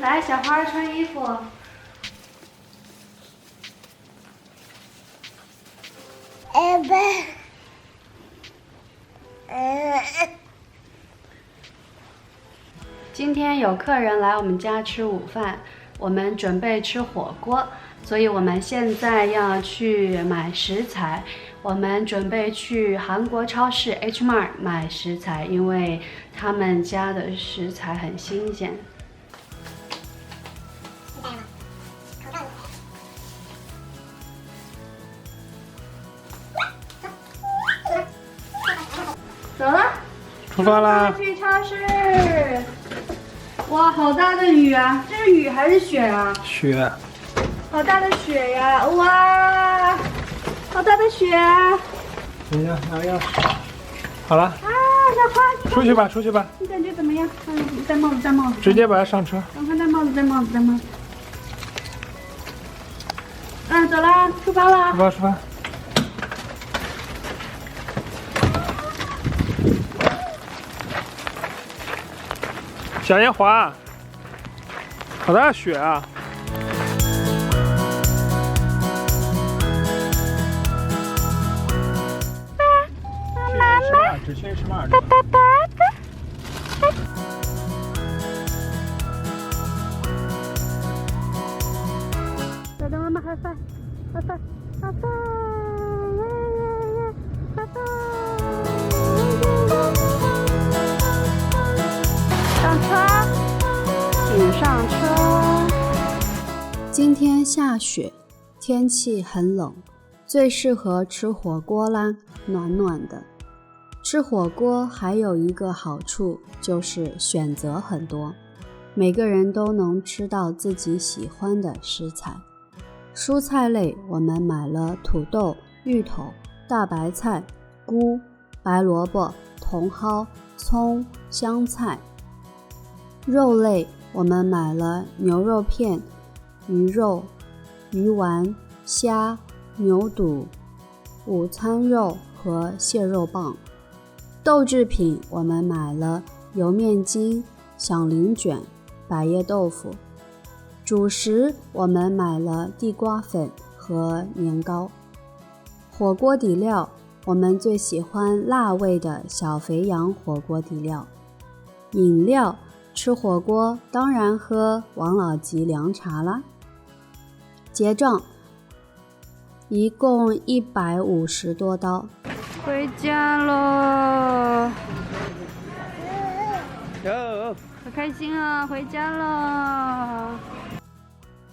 来，小花穿衣服。今天有客人来我们家吃午饭，我们准备吃火锅，所以我们现在要去买食材。我们准备去韩国超市 H Mart 买食材，因为他们家的食材很新鲜。走了，出发啦！去超市。哇，好大的雨啊！这是雨还是雪啊？雪。好大的雪呀！哇，好大的雪啊！等一下，拿钥匙。好了。啊，小花，出去吧，出去吧。你感觉怎么样？戴帽子，戴帽子。直接把它上车。赶快戴帽子，戴帽子，戴帽子。走啦，出发啦！出发，出发。小烟花，好大雪啊！妈妈，只去吃嘛？爸爸爸爸。小的妈妈high five，high five，high five，耶耶耶，high five。上车，请上车。今天下雪，天气很冷，最适合吃火锅啦，暖暖的。吃火锅还有一个好处，就是选择很多，每个人都能吃到自己喜欢的食材。蔬菜类我们买了土豆、芋头、大白菜、菇、白萝卜、茼蒿、葱、香菜。肉类我们买了牛肉片、鱼肉、鱼丸、虾、牛肚、午餐肉和蟹肉棒。豆制品我们买了油面筋、响铃卷、百叶豆腐。主食我们买了地瓜粉和年糕。火锅底料我们最喜欢辣味的小肥羊火锅底料。饮料吃火锅当然喝王老吉凉茶啦。结账一共150多刀。回家喽！好开心啊，回家了。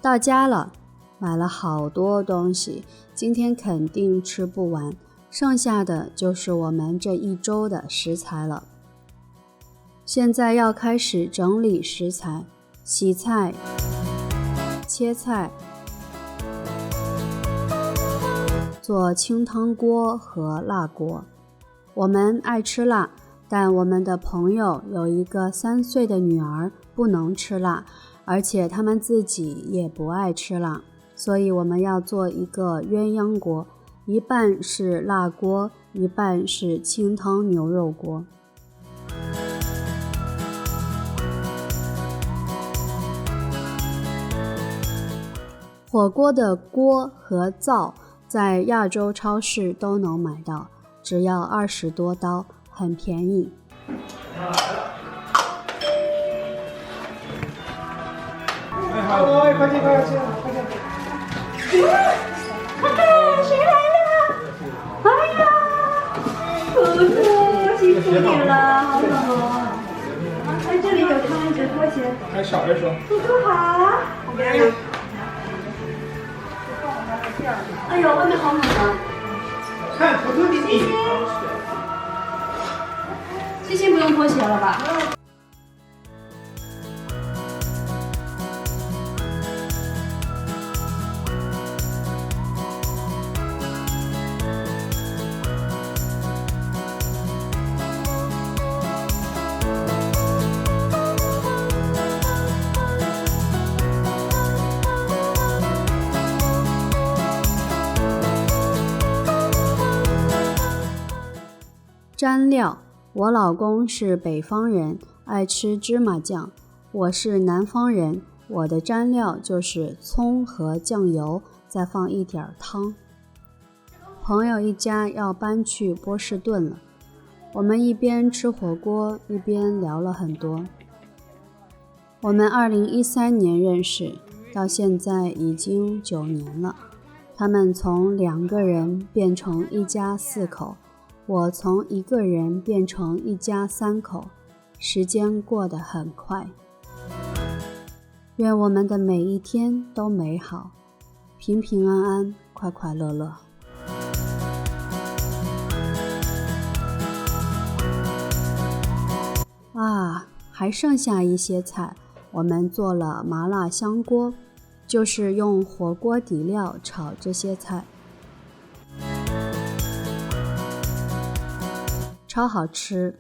到家了，买了好多东西，今天肯定吃不完，剩下的就是我们这一周的食材了。现在要开始整理食材，洗菜、切菜，做清汤锅和辣锅。我们爱吃辣，但我们的朋友有一个3岁的女儿不能吃辣，而且他们自己也不爱吃辣，所以我们要做一个鸳鸯锅，一半是辣锅，一半是清汤牛肉锅。火锅的锅和灶在亚洲超市都能买到，只要20多刀，很便宜。好，快进，快进，快进！谁来了？哎呀，哥哥，辛苦你了，好冷哦。哎，这里有汤，有拖鞋。还少一双。哥哥好。哎呦，外面好冷啊！看，偷偷的你。欣欣不用拖鞋了吧？蘸料，我老公是北方人，爱吃芝麻酱；我是南方人，我的蘸料就是葱和酱油，再放一点汤。朋友一家要搬去波士顿了，我们一边吃火锅一边聊了很多。我们2013年认识，到现在已经9年了。他们从2个人变成一家4口，我从1个人变成一家3口，时间过得很快。愿我们的每一天都美好，平平安安，快快乐乐。还剩下一些菜，我们做了麻辣香锅，就是用火锅底料炒这些菜，超好吃。